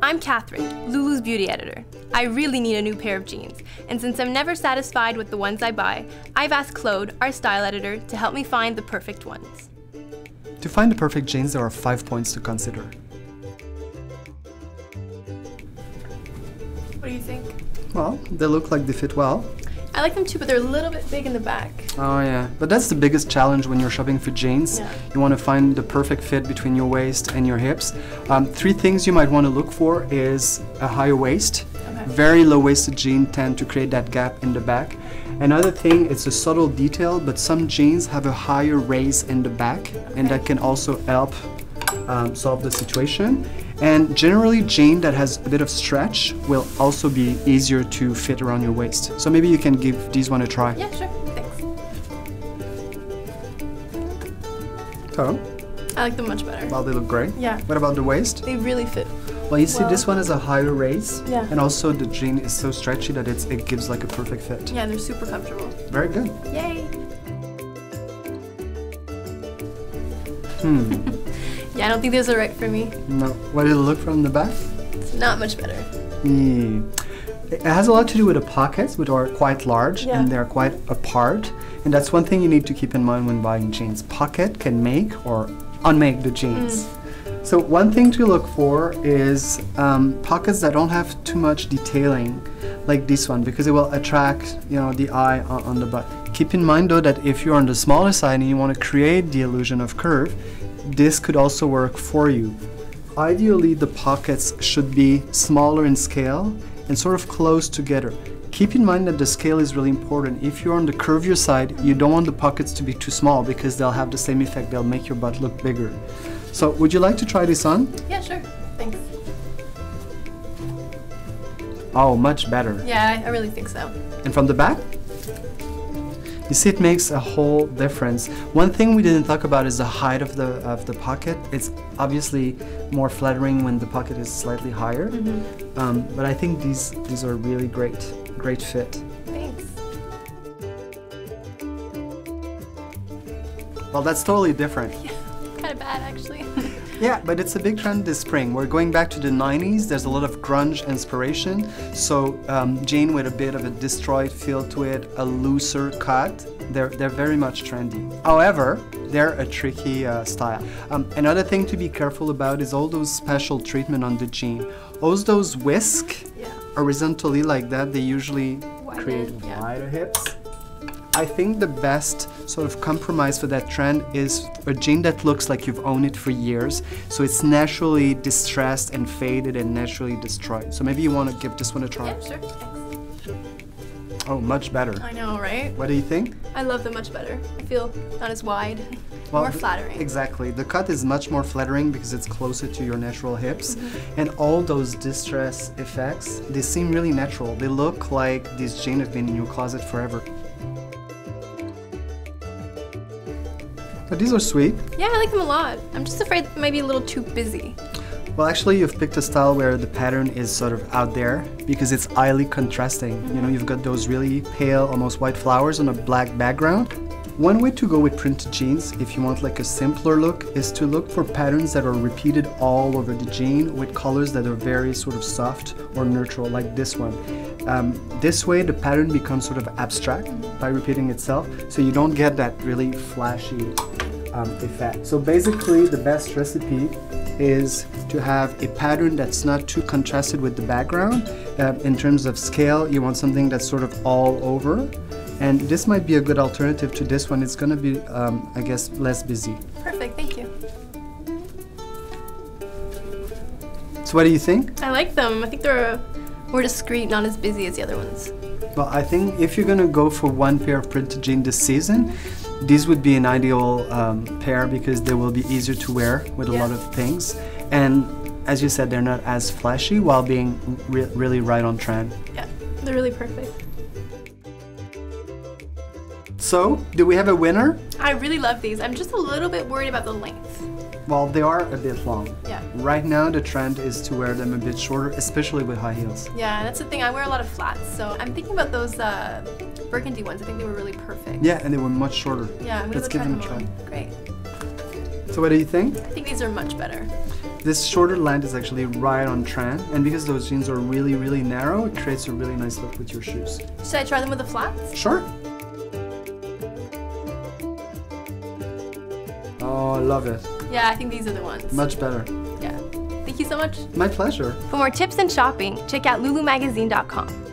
I'm Catherine, Lulu's beauty editor. I really need a new pair of jeans, and since I'm never satisfied with the ones I buy, I've asked Claude, our style editor, to help me find the perfect ones. To find the perfect jeans, there are 5 points to consider. What do you think? Well, they look like they fit well. I like them too, but they're a little bit big in the back. Oh yeah, but that's the biggest challenge when you're shopping for jeans. Yeah. You want to find the perfect fit between your waist and your hips. 3 things you might want to look for is a higher waist. Okay. Very low-waisted jeans tend to create that gap in the back. Another thing, it's a subtle detail, but some jeans have a higher raise in the back, and that can also help solve the situation. And generally, jean that has a bit of stretch will also be easier to fit around your waist. So maybe you can give these one a try. Yeah, sure. Thanks. So, I like them much better. well, they look great. Yeah. What about the waist? They really fit. Well, you see, Well, this one has a higher raise, Yeah. and also the jean is so stretchy that it gives like a perfect fit. Yeah, they're super comfortable. Very good. Yay! Hmm. Yeah, I don't think these are right for me. No. What did it look from the back? It's not much better. It has a lot to do with the pockets, which are quite large Yeah. and they're quite apart. And that's one thing you need to keep in mind when buying jeans. Pocket can make or unmake the jeans. So one thing to look for is pockets that don't have too much detailing, like this one, because it will attract, the eye on the butt. Keep in mind though that if you're on the smaller side and you want to create the illusion of curve, this could also work for you. Ideally, the pockets should be smaller in scale and sort of close together. Keep in mind that the scale is really important. If you're on the curvier side, you don't want the pockets to be too small because they'll have the same effect. They'll make your butt look bigger. So, would you like to try this on? Yeah, sure. Thanks. Oh, much better. Yeah, I really think so. And from the back? You see, it makes a whole difference. One thing we didn't talk about is the height of the pocket. It's obviously more flattering when the pocket is slightly higher. But I think these are really great fit. Thanks. Well, that's totally different. Yeah, kind of bad actually. Yeah, but it's a big trend this spring. We're going back to the 90s. There's a lot of grunge inspiration. So jean with a bit of a destroyed feel to it, a looser cut, they're very much trendy. However, they're a tricky style. Another thing to be careful about is all those special treatment on the jean. All those whisk horizontally like that, they usually create wider hips. I think the best sort of compromise for that trend is a jean that looks like you've owned it for years, so it's naturally distressed and faded and naturally destroyed. So maybe you want to give this one a try. Yeah, sure. Thanks. Oh, much better. I know, right? What do you think? I love them much better. I feel not as wide, more flattering. Exactly. The cut is much more flattering because it's closer to your natural hips. And all those distress effects, they seem really natural. They look like these jeans have been in your closet forever. But these are sweet. Yeah, I like them a lot. I'm just afraid they might be a little too busy. Well, actually, you've picked a style where the pattern is sort of out there because it's highly contrasting. You know, you've got those really pale, almost white flowers on a black background. One way to go with printed jeans, if you want like a simpler look, is to look for patterns that are repeated all over the jean with colors that are very sort of soft or neutral, like this one. This way, the pattern becomes sort of abstract by repeating itself, so you don't get that really flashy effect. So basically, the best recipe is to have a pattern that's not too contrasted with the background. In terms of scale, you want something that's sort of all over. And this might be a good alternative to this one. It's going to be, I guess, less busy. Perfect, thank you. So what do you think? I like them. I think they're more discreet, not as busy as the other ones. Well, I think if you're going to go for one pair of printed jeans this season, these would be an ideal pair because they will be easier to wear with a lot of things. And as you said, they're not as flashy while being really right on trend. Yeah, they're really perfect. So, do we have a winner? I really love these. I'm just a little bit worried about the length. Well, they are a bit long. Yeah. Right now, the trend is to wear them a bit shorter, especially with high heels. Yeah, that's the thing. I wear a lot of flats, so I'm thinking about those burgundy ones. I think they were really perfect. Yeah, and they were much shorter. Yeah, I'm gonna Let's give them a try. on. Great. So what do you think? I think these are much better. This shorter length is actually right on trend, and because those jeans are really, really narrow, it creates a really nice look with your shoes. Should I try them with the flats? Sure. Oh, I love it. Yeah, I think these are the ones. Much better. Yeah. Thank you so much. My pleasure. For more tips and shopping, check out lulumagazine.com.